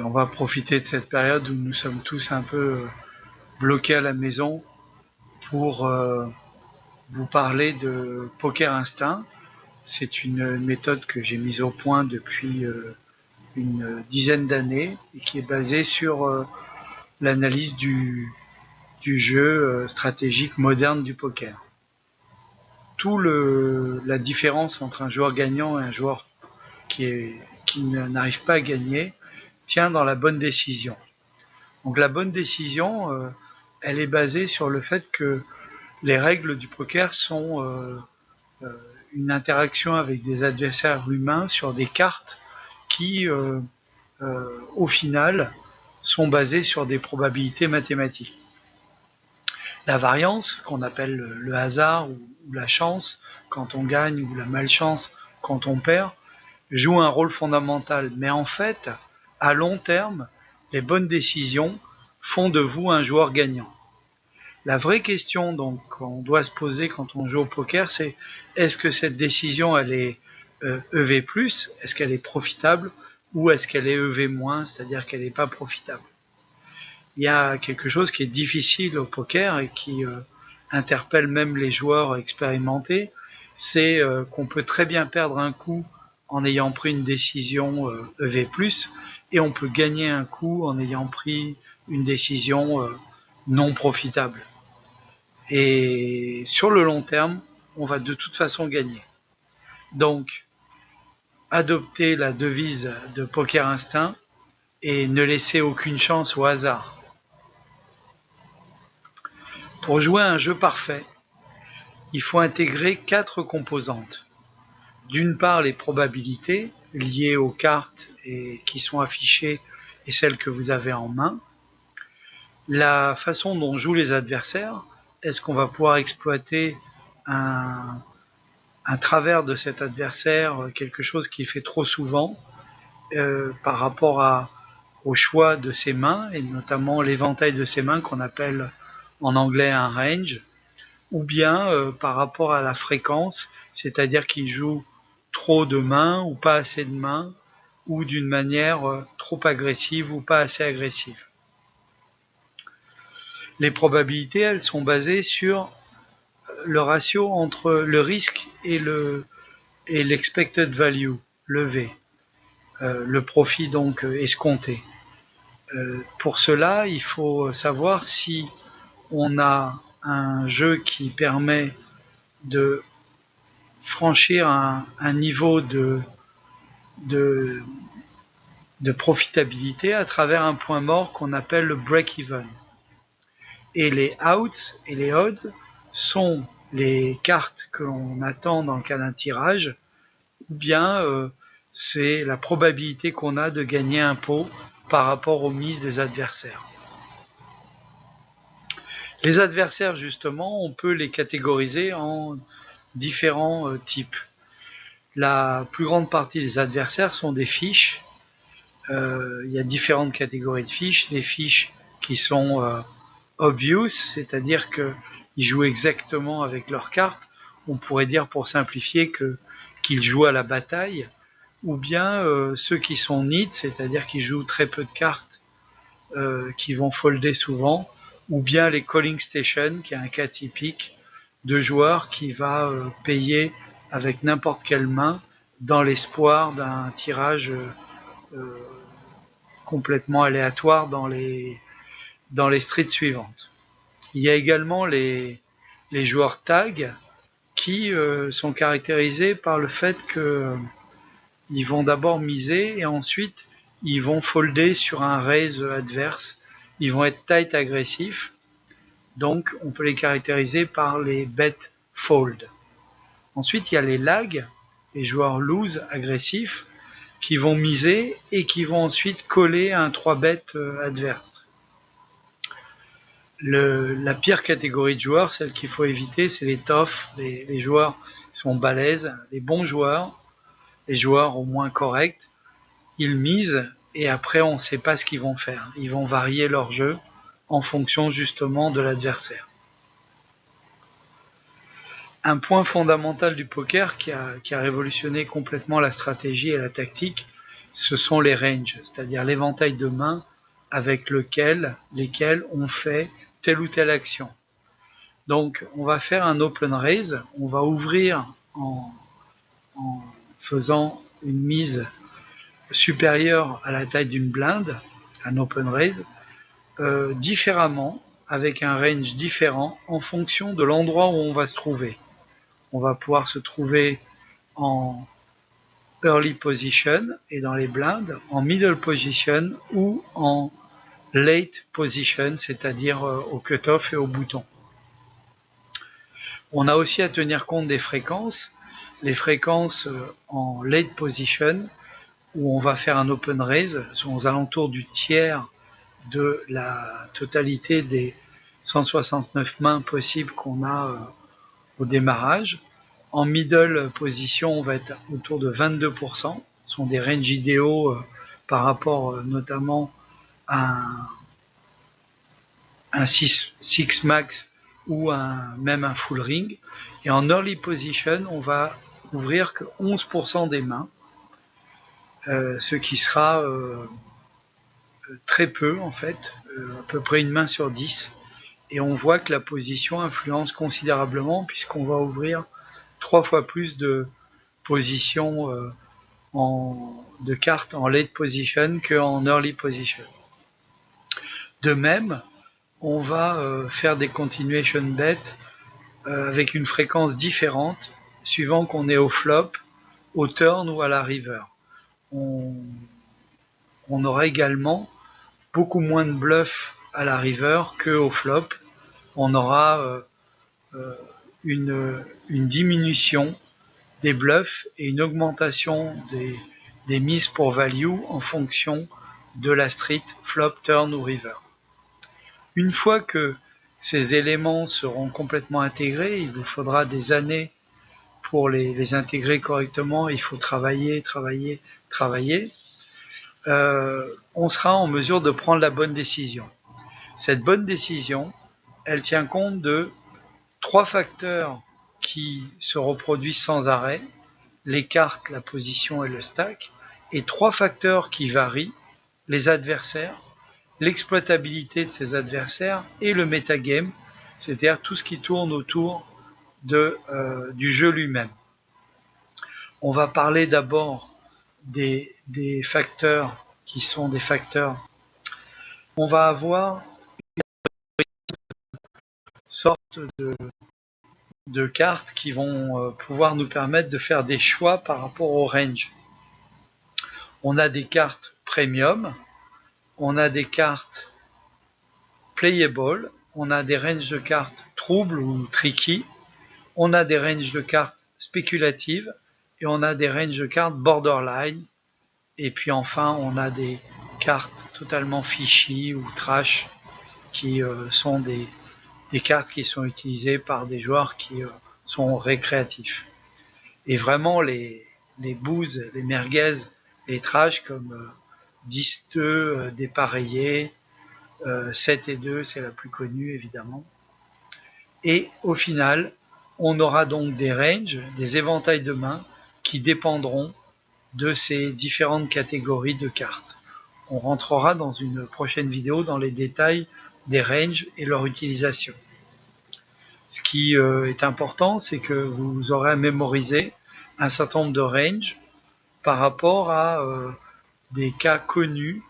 on va profiter de cette période où nous sommes tous un peu bloqués à la maison pour vous parler de Poker Instinct. C'est une méthode que j'ai mise au point depuis une dizaine d'années et qui est basée sur l'analyse du jeu stratégique moderne du poker. La différence entre un joueur gagnant et un joueur qui n'arrive pas à gagner tient dans la bonne décision. Donc la bonne décision, elle est basée sur le fait que les règles du poker sont une interaction avec des adversaires humains sur des cartes qui, au final, sont basées sur des probabilités mathématiques. La variance, qu'on appelle le hasard ou la chance quand on gagne ou la malchance quand on perd, joue un rôle fondamental. Mais en fait, à long terme, les bonnes décisions font de vous un joueur gagnant. La vraie question donc qu'on doit se poser quand on joue au poker, c'est est-ce que cette décision elle est EV+, est-ce qu'elle est profitable, ou est-ce qu'elle est EV-, c'est-à-dire qu'elle n'est pas profitable. Il y a quelque chose qui est difficile au poker et qui interpelle même les joueurs expérimentés, c'est qu'on peut très bien perdre un coup en ayant pris une décision EV+, et on peut gagner un coup en ayant pris une décision non profitable. Et sur le long terme, on va de toute façon gagner. Donc, adoptez la devise de Poker Instinct et ne laissez aucune chance au hasard. Pour jouer à un jeu parfait, il faut intégrer 4 composantes. D'une part, les probabilités liées aux cartes et qui sont affichées et celles que vous avez en main. La façon dont jouent les adversaires, est-ce qu'on va pouvoir exploiter un travers de cet adversaire, quelque chose qu'il fait trop souvent par rapport au choix de ses mains, et notamment l'éventail de ses mains qu'on appelle en anglais un range, ou bien par rapport à la fréquence, c'est-à-dire qu'il joue trop de mains ou pas assez de mains, ou d'une manière trop agressive ou pas assez agressive. Les probabilités, elles sont basées sur le ratio entre le risque et l'expected value, le V, le profit donc escompté. Pour cela, il faut savoir si on a un jeu qui permet de franchir un niveau de profitabilité à travers un point mort qu'on appelle le break-even. Et les outs et les odds sont les cartes que l'on attend dans le cas d'un tirage, ou bien c'est la probabilité qu'on a de gagner un pot par rapport aux mises des adversaires. Les adversaires, justement, on peut les catégoriser en différents types. La plus grande partie des adversaires sont des fiches. Il y a différentes catégories de fiches. Les fiches qui sont obvious, c'est-à-dire qu'ils jouent exactement avec leurs cartes. On pourrait dire, pour simplifier, qu'ils jouent à la bataille. Ou bien ceux qui sont neat, c'est-à-dire qu'ils jouent très peu de cartes, qui vont folder souvent, ou bien les calling stations, qui est un cas typique de joueur qui va payer avec n'importe quelle main dans l'espoir d'un tirage complètement aléatoire dans les streets suivantes. Il y a également les joueurs tag qui sont caractérisés par le fait que ils vont d'abord miser et ensuite ils vont folder sur un raise adverse. Ils vont être tight agressifs, donc on peut les caractériser par les bet fold. Ensuite il y a les lag, les joueurs loose agressifs, qui vont miser et qui vont ensuite coller un 3-bet adverse. La pire catégorie de joueurs, celle qu'il faut éviter, c'est les toughs, les joueurs qui sont balèzes, les bons joueurs, les joueurs au moins corrects. Ils misent et après on ne sait pas ce qu'ils vont faire. Ils vont varier leur jeu en fonction justement de l'adversaire. Un point fondamental du poker qui a révolutionné complètement la stratégie et la tactique, ce sont les ranges, c'est-à-dire l'éventail de mains avec lesquels on fait telle ou telle action. Donc on va faire un open raise, on va ouvrir en faisant une mise supérieure à la taille d'une blinde, un open raise, différemment, avec un range différent en fonction de l'endroit où on va se trouver. On va pouvoir se trouver en early position et dans les blindes, en middle position ou en late position, c'est-à-dire au cut-off et au bouton. On a aussi à tenir compte des fréquences. Les fréquences en late position, où on va faire un open raise, sont aux alentours du tiers de la totalité des 169 mains possibles qu'on a au démarrage. En middle position, on va être autour de 22%. Ce sont des ranges idéaux par rapport notamment à un 6 max ou même un full ring. Et en early position, on va ouvrir que 11% des mains, ce qui sera très peu en fait, à peu près une main sur 10. Et on voit que la position influence considérablement puisqu'on va ouvrir 3 fois plus de positions de cartes en late position qu'en early position. De même, on va faire des continuation bets avec une fréquence différente suivant qu'on est au flop, au turn ou à la river. On aura également beaucoup moins de bluffs à la river qu'au flop. On aura une diminution des bluffs et une augmentation des mises pour value en fonction de la street, flop, turn ou river. Une fois que ces éléments seront complètement intégrés, il nous faudra des années pour les intégrer correctement, il faut travailler, on sera en mesure de prendre la bonne décision. Cette bonne décision, elle tient compte de 3 facteurs qui se reproduisent sans arrêt, les cartes, la position et le stack, et 3 facteurs qui varient, les adversaires, l'exploitabilité de ces adversaires et le metagame, c'est-à-dire tout ce qui tourne autour du jeu lui-même. On va parler d'abord des facteurs qui sont des facteurs. On va avoir une sorte de cartes qui vont pouvoir nous permettre de faire des choix par rapport au range. On a des cartes premium, on a des cartes playable, on a des ranges de cartes troubles ou tricky, on a des ranges de cartes spéculatives et on a des ranges de cartes borderline. Et puis enfin, on a des cartes totalement fishy ou trash qui sont des cartes qui sont utilisées par des joueurs qui sont récréatifs. Et vraiment, les booze, les merguez, les trash comme 10-2 dépareillé, 7 et 2, c'est la plus connue évidemment. Et au final, on aura donc des ranges, des éventails de mains qui dépendront de ces différentes catégories de cartes. On rentrera dans une prochaine vidéo dans les détails des ranges et leur utilisation. Ce qui est important, c'est que vous aurez à mémoriser un certain nombre de ranges par rapport à des cas connus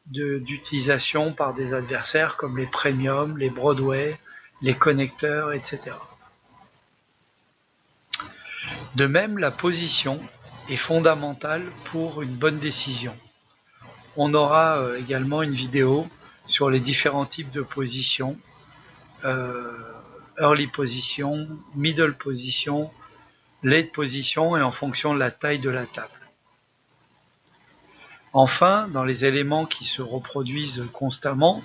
d'utilisation par des adversaires comme les premiums, les Broadway, les connecteurs, etc. De même, la position est fondamentale pour une bonne décision. On aura également une vidéo sur les différents types de positions, early position, middle position, late position et en fonction de la taille de la table. Enfin, dans les éléments qui se reproduisent constamment,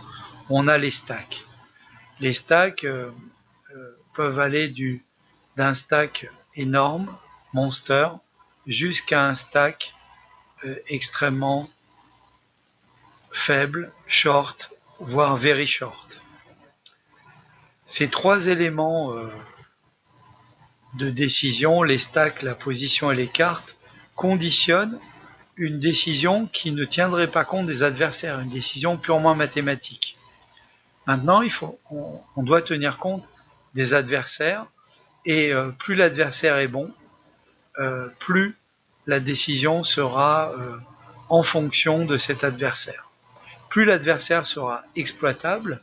on a les stacks. Les stacks peuvent aller d'un stack énorme, monster, jusqu'à un stack extrêmement faible, short, voire very short. Ces 3 éléments de décision, les stacks, la position et les cartes, conditionnent une décision qui ne tiendrait pas compte des adversaires, une décision purement mathématique. Maintenant, on doit tenir compte des adversaires, et plus l'adversaire est bon, plus la décision sera en fonction de cet adversaire. Plus l'adversaire sera exploitable,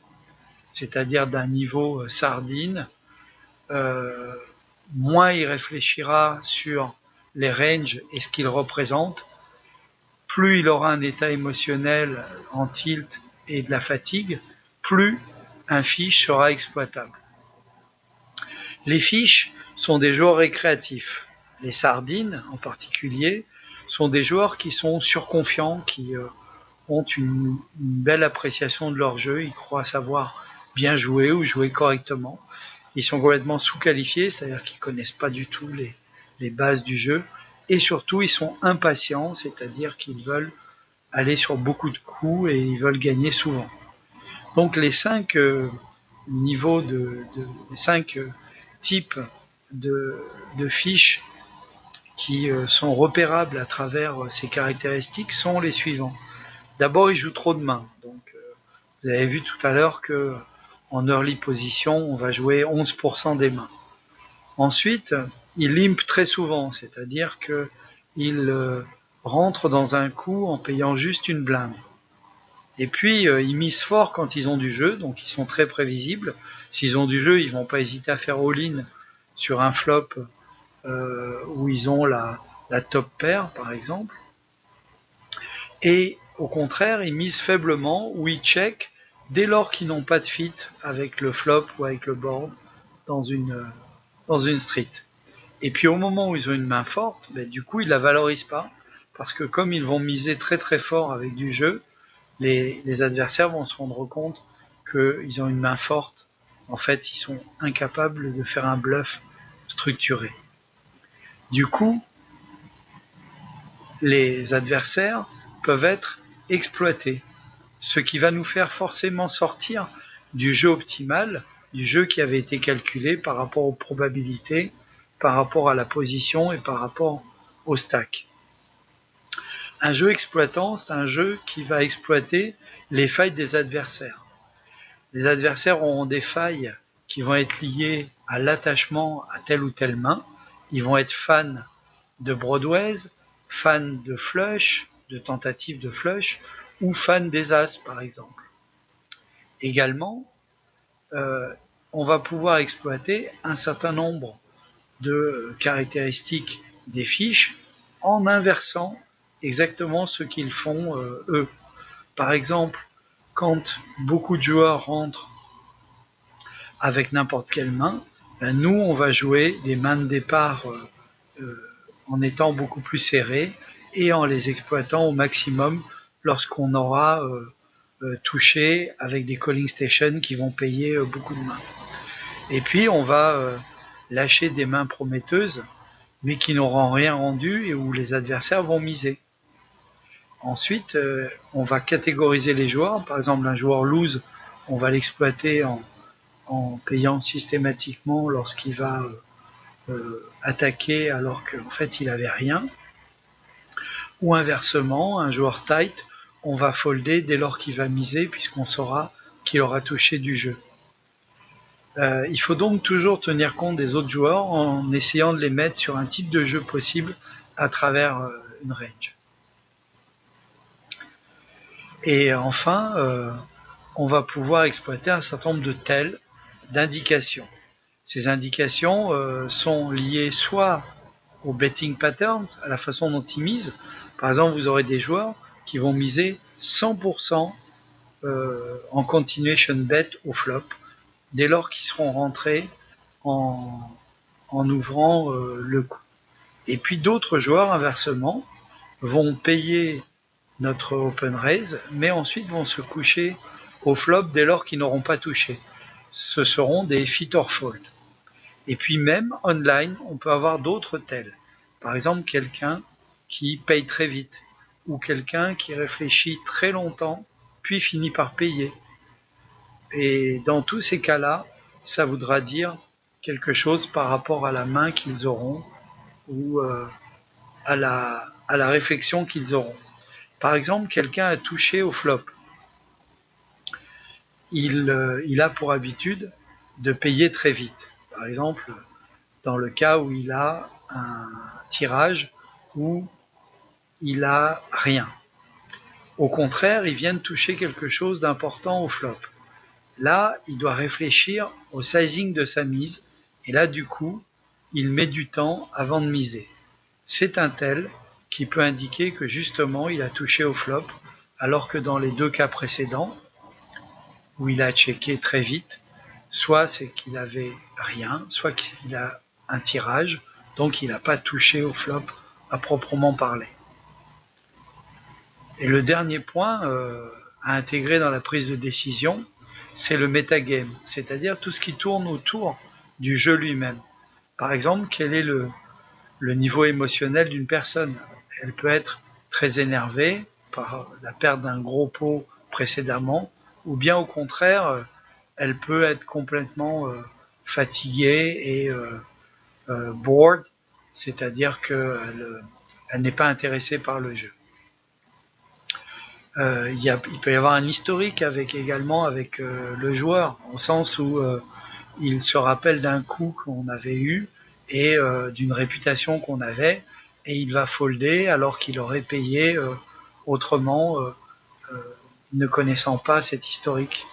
c'est-à-dire d'un niveau sardine, moins il réfléchira sur les ranges et ce qu'ils représentent, plus il aura un état émotionnel en tilt et de la fatigue, plus un fiche sera exploitable. Les fiches sont des joueurs récréatifs. Les sardines, en particulier, sont des joueurs qui sont surconfiants, qui ont une belle appréciation de leur jeu, ils croient savoir bien jouer ou jouer correctement. Ils sont complètement sous-qualifiés, c'est-à-dire qu'ils ne connaissent pas du tout les bases du jeu, et surtout ils sont impatients, c'est-à-dire qu'ils veulent aller sur beaucoup de coups et ils veulent gagner souvent. Donc les 5 niveaux les 5 types de fiches qui sont repérables à travers ces caractéristiques sont les suivants. D'abord, il joue trop de mains. Donc, vous avez vu tout à l'heure que en early position, on va jouer 11% des mains. Ensuite, il limp très souvent, c'est-à-dire qu'il rentre dans un coup en payant juste une blinde. Et puis, ils misent fort quand ils ont du jeu, donc ils sont très prévisibles. S'ils ont du jeu, ils vont pas hésiter à faire all-in sur un flop où ils ont la top pair, par exemple. Et au contraire, ils misent faiblement ou ils check dès lors qu'ils n'ont pas de fit avec le flop ou avec le board dans une street. Et puis au moment où ils ont une main forte, du coup ils la valorisent pas parce que comme ils vont miser très très fort avec du jeu, les adversaires vont se rendre compte qu'ils ont une main forte. En fait, ils sont incapables de faire un bluff structuré. Du coup, les adversaires peuvent être exploités, ce qui va nous faire forcément sortir du jeu optimal, du jeu qui avait été calculé par rapport aux probabilités, par rapport à la position et par rapport au stack. Un jeu exploitant, c'est un jeu qui va exploiter les failles des adversaires. Les adversaires auront des failles qui vont être liées à l'attachement à telle ou telle main. Ils vont être fans de Broadways, fans de flush, de tentatives de flush, ou fans des as, par exemple. Également, on va pouvoir exploiter un certain nombre de caractéristiques des fiches en inversant exactement ce qu'ils font eux. Par exemple, quand beaucoup de joueurs rentrent avec n'importe quelle main, nous on va jouer des mains de départ en étant beaucoup plus serrés et en les exploitant au maximum lorsqu'on aura touché avec des calling stations qui vont payer beaucoup de mains. Et puis on va lâcher des mains prometteuses mais qui n'auront rien rendu et où les adversaires vont miser. Ensuite, on va catégoriser les joueurs. Par exemple, un joueur lose, on va l'exploiter en payant systématiquement lorsqu'il va attaquer alors qu'en fait il n'avait rien. Ou inversement, un joueur tight, on va folder dès lors qu'il va miser puisqu'on saura qu'il aura touché du jeu. Il faut donc toujours tenir compte des autres joueurs en essayant de les mettre sur un type de jeu possible à travers une range. Et enfin, on va pouvoir exploiter un certain nombre de tels d'indications. Ces indications sont liées soit aux betting patterns, à la façon dont ils misent. Par exemple, vous aurez des joueurs qui vont miser 100% en continuation bet au flop, dès lors qu'ils seront rentrés en ouvrant le coup. Et puis d'autres joueurs, inversement, vont payer notre open raise, mais ensuite vont se coucher au flop dès lors qu'ils n'auront pas touché. Ce seront des fit or fold. Et puis même online, on peut avoir d'autres tels. Par exemple, quelqu'un qui paye très vite, ou quelqu'un qui réfléchit très longtemps, puis finit par payer. Et dans tous ces cas-là, ça voudra dire quelque chose par rapport à la main qu'ils auront, ou à à la réflexion qu'ils auront. Par exemple, quelqu'un a touché au flop. Il a pour habitude de payer très vite. Par exemple, dans le cas où il a un tirage où il a rien. Au contraire, il vient de toucher quelque chose d'important au flop. Là, il doit réfléchir au sizing de sa mise, et là, du coup, il met du temps avant de miser. C'est un tel qui peut indiquer que justement, il a touché au flop, alors que dans les deux cas précédents, où il a checké très vite, soit c'est qu'il avait rien, soit qu'il a un tirage, donc il n'a pas touché au flop à proprement parler. Et le dernier point à intégrer dans la prise de décision, c'est le metagame, c'est-à-dire tout ce qui tourne autour du jeu lui-même. Par exemple, quel est le niveau émotionnel d'une personne? Elle peut être très énervée par la perte d'un gros pot précédemment, ou bien au contraire, elle peut être complètement fatiguée et bored, c'est-à-dire qu'elle n'est pas intéressée par le jeu. Il peut y avoir un historique également avec le joueur, au sens où il se rappelle d'un coup qu'on avait eu et d'une réputation qu'on avait, et il va folder alors qu'il aurait payé autrement, ne connaissant pas cet historique.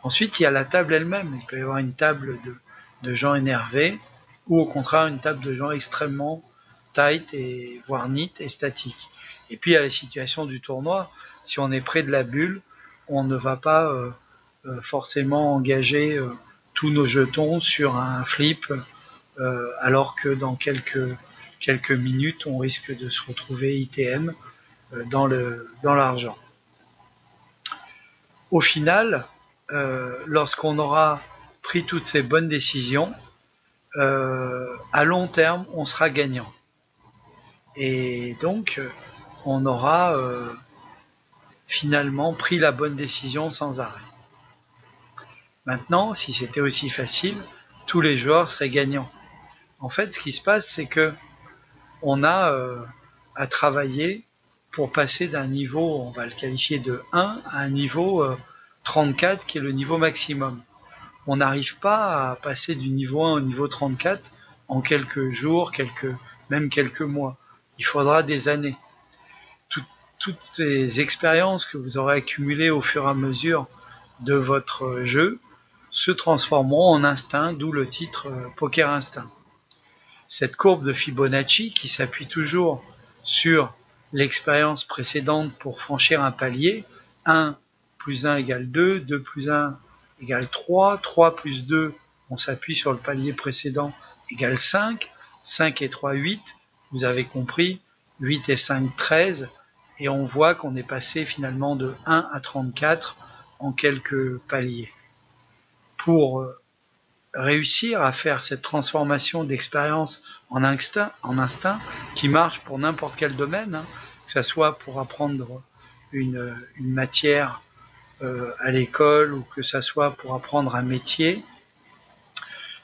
Ensuite, il y a la table elle-même. Il peut y avoir une table de gens énervés, ou au contraire une table de gens extrêmement tight et voire neat et statique. Et puis il y a les situations du tournoi. Si on est près de la bulle, on ne va pas forcément engager tous nos jetons sur un flip, alors que dans quelques minutes, on risque de se retrouver ITM dans l'argent. Au final, lorsqu'on aura pris toutes ces bonnes décisions, à long terme, on sera gagnant. Et donc, on aura finalement pris la bonne décision sans arrêt. Maintenant, si c'était aussi facile, tous les joueurs seraient gagnants. En fait, ce qui se passe, c'est que on a à travailler pour passer d'un niveau, on va le qualifier de 1, à un niveau 34, qui est le niveau maximum. On n'arrive pas à passer du niveau 1 au niveau 34 en quelques jours, même quelques mois. Il faudra des années. Toutes ces expériences que vous aurez accumulées au fur et à mesure de votre jeu se transformeront en instinct, d'où le titre Poker Instinct. Cette courbe de Fibonacci, qui s'appuie toujours sur l'expérience précédente pour franchir un palier, 1 plus 1 égale 2, 2 plus 1 égale 3, 3 plus 2, on s'appuie sur le palier précédent, égale 5, 5 et 3, 8, vous avez compris, 8 et 5, 13, et on voit qu'on est passé finalement de 1 à 34 en quelques paliers. Pour réussir à faire cette transformation d'expérience en instinct qui marche pour n'importe quel domaine, hein, que ce soit pour apprendre une matière à l'école ou que ce soit pour apprendre un métier,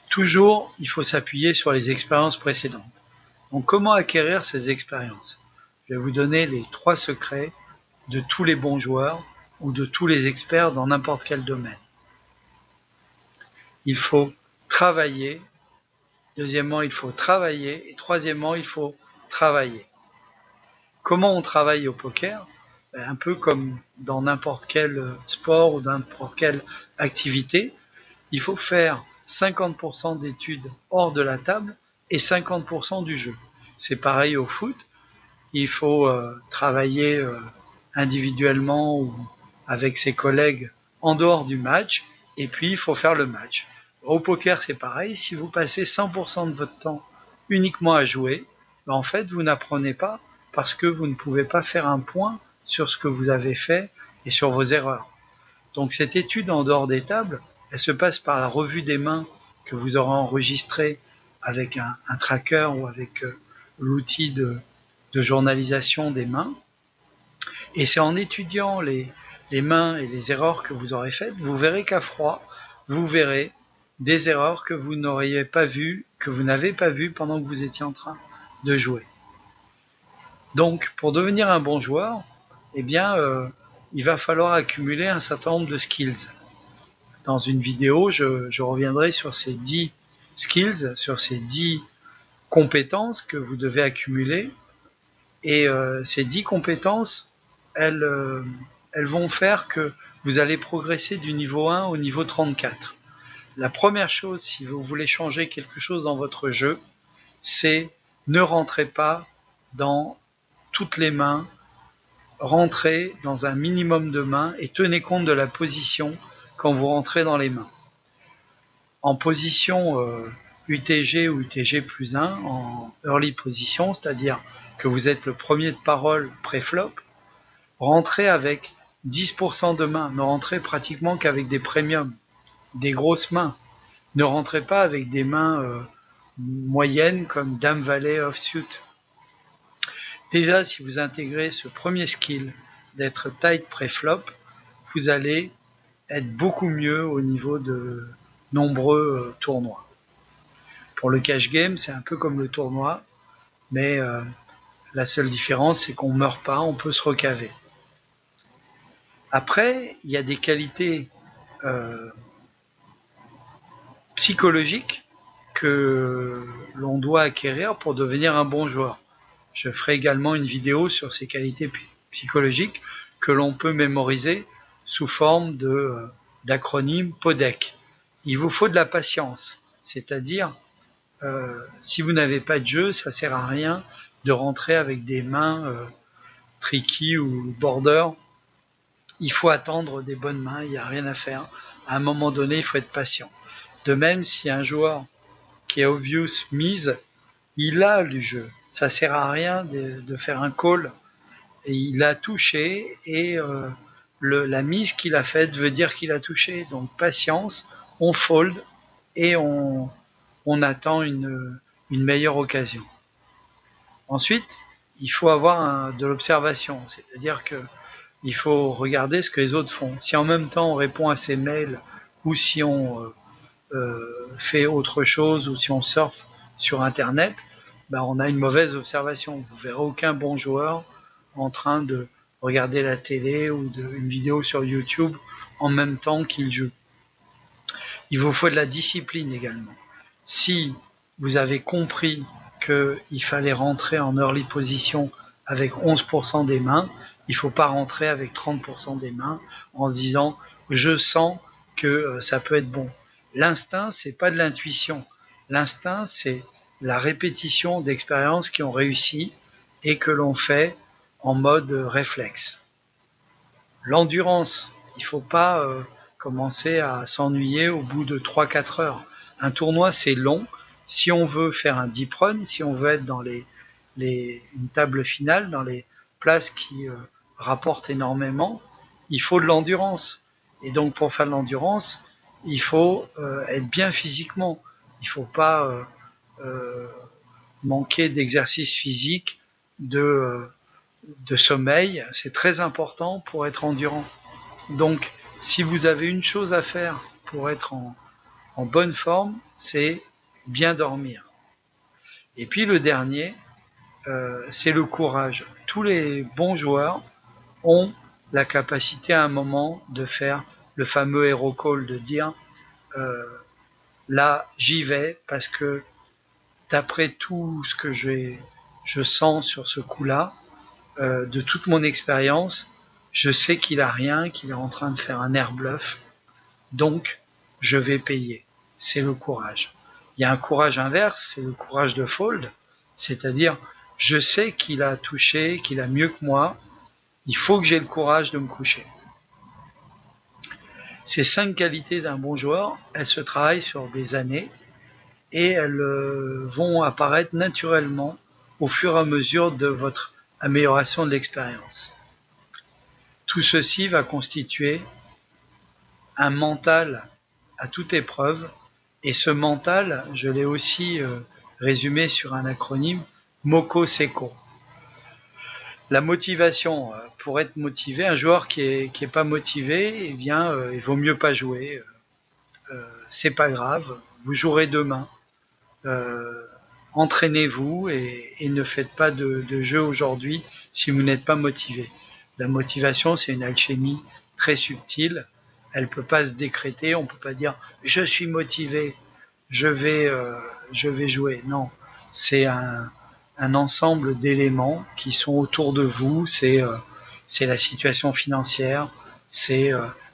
toujours il faut s'appuyer sur les expériences précédentes. Donc comment acquérir ces expériences? Je vais vous donner les 3 secrets de tous les bons joueurs ou de tous les experts dans n'importe quel domaine. Il faut travailler. Deuxièmement, il faut travailler. Et troisièmement, il faut travailler. Comment on travaille au poker? Un peu comme dans n'importe quel sport ou n'importe quelle activité. Il faut faire 50% d'études hors de la table et 50% du jeu. C'est pareil au foot. Il faut travailler individuellement ou avec ses collègues en dehors du match. Et puis, il faut faire le match. Au poker, c'est pareil. Si vous passez 100% de votre temps uniquement à jouer, en fait, vous n'apprenez pas parce que vous ne pouvez pas faire un point sur ce que vous avez fait et sur vos erreurs. Donc, cette étude en dehors des tables, elle se passe par la revue des mains que vous aurez enregistrée avec un tracker ou avec l'outil de journalisation des mains. Et c'est en étudiant les mains et les erreurs que vous aurez faites, vous verrez qu'à froid, vous verrez des erreurs que vous n'auriez pas vues, que vous n'avez pas vues pendant que vous étiez en train de jouer. Donc, pour devenir un bon joueur, eh bien, il va falloir accumuler un certain nombre de skills. Dans une vidéo, je reviendrai sur ces 10 skills, sur ces 10 compétences que vous devez accumuler. Et ces 10 compétences, elles vont faire que vous allez progresser du niveau 1 au niveau 34. La première chose, si vous voulez changer quelque chose dans votre jeu, c'est ne rentrez pas dans toutes les mains, rentrez dans un minimum de mains et tenez compte de la position quand vous rentrez dans les mains. En position UTG ou UTG plus 1, en early position, c'est-à-dire que vous êtes le premier de parole pré-flop, rentrez avec 10% de mains, ne rentrez pratiquement qu'avec des premiums, des grosses mains. Ne rentrez pas avec des mains moyennes comme Dame Valet offsuit. Déjà, si vous intégrez ce premier skill d'être tight pré-flop, vous allez être beaucoup mieux au niveau de nombreux tournois. Pour le cash game, c'est un peu comme le tournoi, mais la seule différence, c'est qu'on ne meurt pas, on peut se recaver. Après, il y a des qualités psychologiques que l'on doit acquérir pour devenir un bon joueur. Je ferai également une vidéo sur ces qualités psychologiques que l'on peut mémoriser sous forme d'acronyme PODEC. Il vous faut de la patience, c'est-à-dire si vous n'avez pas de jeu, ça sert à rien de rentrer avec des mains tricky ou border. Il faut attendre des bonnes mains, il n'y a rien à faire. À un moment donné, il faut être patient. De même, si un joueur qui est obvious mise, il a le jeu. Ça sert à rien de faire un call. Et il a touché et la mise qu'il a faite veut dire qu'il a touché. Donc patience, on fold et on attend une meilleure occasion. Ensuite, il faut avoir de l'observation, c'est-à-dire que il faut regarder ce que les autres font. Si en même temps on répond à ses mails ou si on fait autre chose ou si on surfe sur Internet, ben on a une mauvaise observation. Vous verrez aucun bon joueur en train de regarder la télé ou une vidéo sur YouTube en même temps qu'il joue. Il vous faut de la discipline également. Si vous avez compris qu'il fallait rentrer en early position avec 11% des mains, il ne faut pas rentrer avec 30% des mains en se disant je sens que ça peut être bon. L'instinct, c'est pas de l'intuition. L'instinct, c'est la répétition d'expériences qui ont réussi et que l'on fait en mode réflexe. L'endurance, il ne faut pas commencer à s'ennuyer au bout de 3-4 heures. Un tournoi, c'est long. Si on veut faire un deep run, si on veut être dans une table finale, dans les places qui rapportent énormément, il faut de l'endurance. Et donc, pour faire de l'endurance, il faut être bien physiquement. Il ne faut pas manquer d'exercice physique, de sommeil. C'est très important pour être endurant. Donc, si vous avez une chose à faire pour être en bonne forme, c'est bien dormir. Et puis le dernier, c'est le courage. Tous les bons joueurs ont la capacité à un moment de faire le fameux hero call, de dire là j'y vais parce que d'après tout ce que je sens sur ce coup-là, de toute mon expérience, je sais qu'il a rien, qu'il est en train de faire un air bluff, donc je vais payer. C'est le courage. Il y a un courage inverse, c'est le courage de fold, c'est-à-dire je sais qu'il a touché, qu'il a mieux que moi, il faut que j'ai le courage de me coucher. Ces 5 qualités d'un bon joueur, elles se travaillent sur des années et elles vont apparaître naturellement au fur et à mesure de votre amélioration de l'expérience. Tout ceci va constituer un mental à toute épreuve, et ce mental, je l'ai aussi résumé sur un acronyme, Moko Seko. La motivation, pour être motivé, un joueur qui est pas motivé, eh bien, il vaut mieux pas jouer. C'est pas grave, vous jouerez demain. entraînez-vous et ne faites pas de jeu aujourd'hui si vous n'êtes pas motivé. La motivation, c'est une alchimie très subtile. Elle ne peut pas se décréter. On ne peut pas dire « je suis motivé, je vais jouer ». Non, c'est un ensemble d'éléments qui sont autour de vous. C'est la situation financière, c'est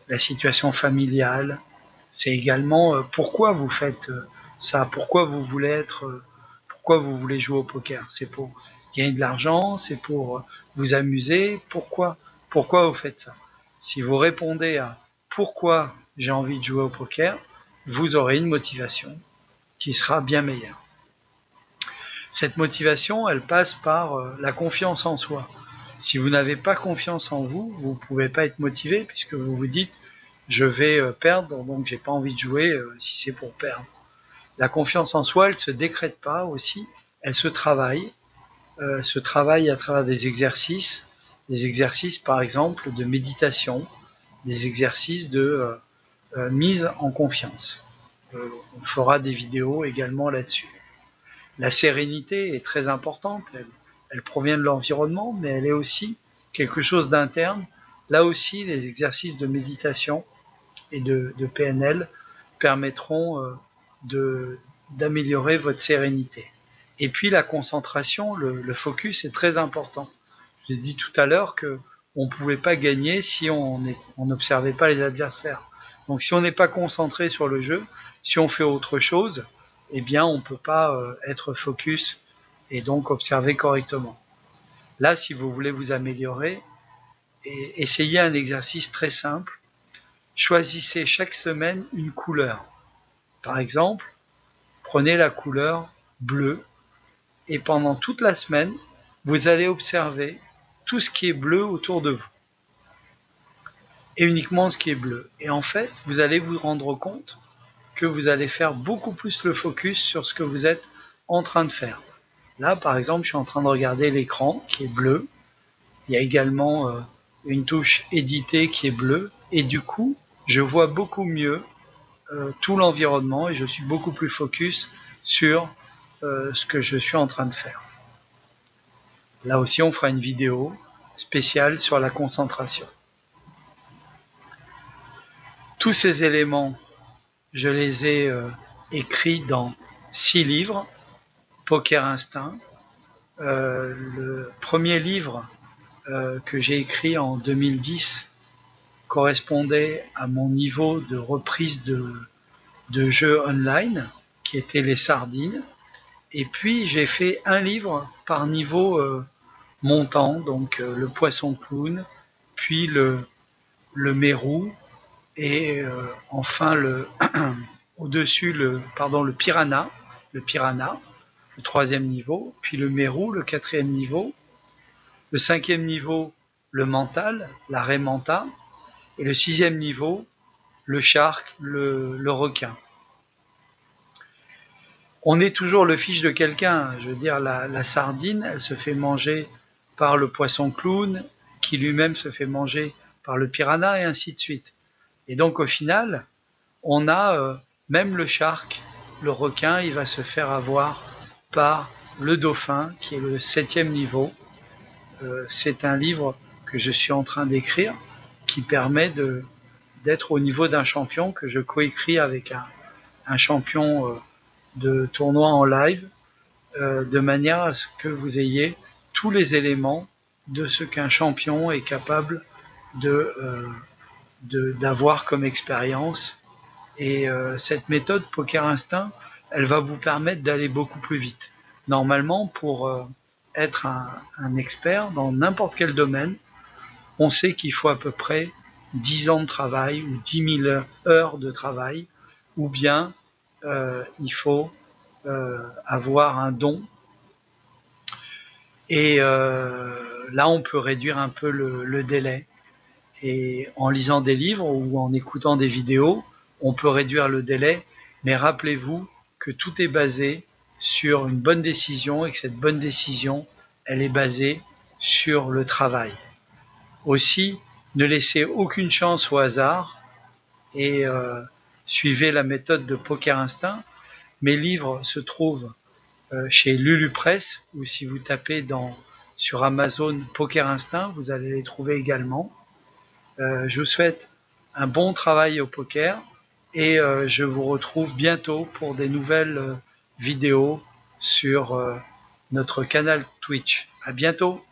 la situation familiale, c'est également pourquoi vous faites ça, pourquoi vous voulez jouer au poker. C'est pour gagner de l'argent, c'est pour vous amuser. Pourquoi vous faites ça? Si vous répondez à pourquoi j'ai envie de jouer au poker, vous aurez une motivation qui sera bien meilleure. Cette motivation, elle passe par la confiance en soi. Si vous n'avez pas confiance en vous, vous ne pouvez pas être motivé puisque vous vous dites je vais perdre, donc j'ai pas envie de jouer si c'est pour perdre. La confiance en soi, elle se décrète pas aussi, elle se travaille à travers des exercices par exemple de méditation, des exercices de mise en confiance. On fera des vidéos également là-dessus. La sérénité est très importante, elle provient de l'environnement, mais elle est aussi quelque chose d'interne. Là aussi, les exercices de méditation et de PNL permettront d'améliorer votre sérénité. Et puis la concentration, le focus est très important. J'ai dit tout à l'heure qu'on ne pouvait pas gagner si on n'observait pas les adversaires. Donc si on n'est pas concentré sur le jeu, si on fait autre chose, eh bien on ne peut pas être focus et donc observer correctement. Là, si vous voulez vous améliorer, essayez un exercice très simple. Choisissez chaque semaine une couleur. Par exemple, prenez la couleur bleue et pendant toute la semaine, vous allez observer tout ce qui est bleu autour de vous. Et uniquement ce qui est bleu. Et en fait, vous allez vous rendre compte que vous allez faire beaucoup plus le focus sur ce que vous êtes en train de faire. Là, par exemple, je suis en train de regarder l'écran qui est bleu. Il y a également une touche éditer qui est bleue. Et du coup, je vois beaucoup mieux tout l'environnement et je suis beaucoup plus focus sur ce que je suis en train de faire. Là aussi, on fera une vidéo spéciale sur la concentration. Tous ces éléments, je les ai écrits dans 6 livres. Poker Instinct. Le premier livre que j'ai écrit en 2010 correspondait à mon niveau de reprise de jeux online, qui était les sardines. Et puis j'ai fait un livre par niveau montant, donc le poisson clown, puis le mérou, et enfin au-dessus le piranha, le troisième niveau, puis le mérou, le quatrième niveau, le cinquième niveau, le mental, l'arrêt manta, et le sixième niveau, le shark, le requin. On est toujours le fiche de quelqu'un. Je veux dire, la sardine, elle se fait manger par le poisson clown, qui lui-même se fait manger par le piranha, et ainsi de suite. Et donc, au final, on a même le shark, le requin, il va se faire avoir par le dauphin, qui est le 7e niveau. C'est un livre que je suis en train d'écrire, qui permet d'être au niveau d'un champion que je coécris avec un champion de tournoi en live, de manière à ce que vous ayez tous les éléments de ce qu'un champion est capable d'avoir comme expérience. Et cette méthode Poker Instinct, elle va vous permettre d'aller beaucoup plus vite. Normalement, pour être un expert dans n'importe quel domaine, on sait qu'il faut à peu près 10 ans de travail ou 10 000 heures de travail, ou bien il faut avoir un don. Et là, on peut réduire un peu le délai. Et en lisant des livres ou en écoutant des vidéos, on peut réduire le délai. Mais rappelez-vous que tout est basé sur une bonne décision et que cette bonne décision, elle est basée sur le travail. Aussi, ne laissez aucune chance au hasard et suivez la méthode de Poker Instinct. Mes livres se trouvent chez Lulu Press, ou si vous tapez sur Amazon Poker Instinct, vous allez les trouver également. Je vous souhaite un bon travail au poker et je vous retrouve bientôt pour des nouvelles vidéos sur notre canal Twitch. À bientôt!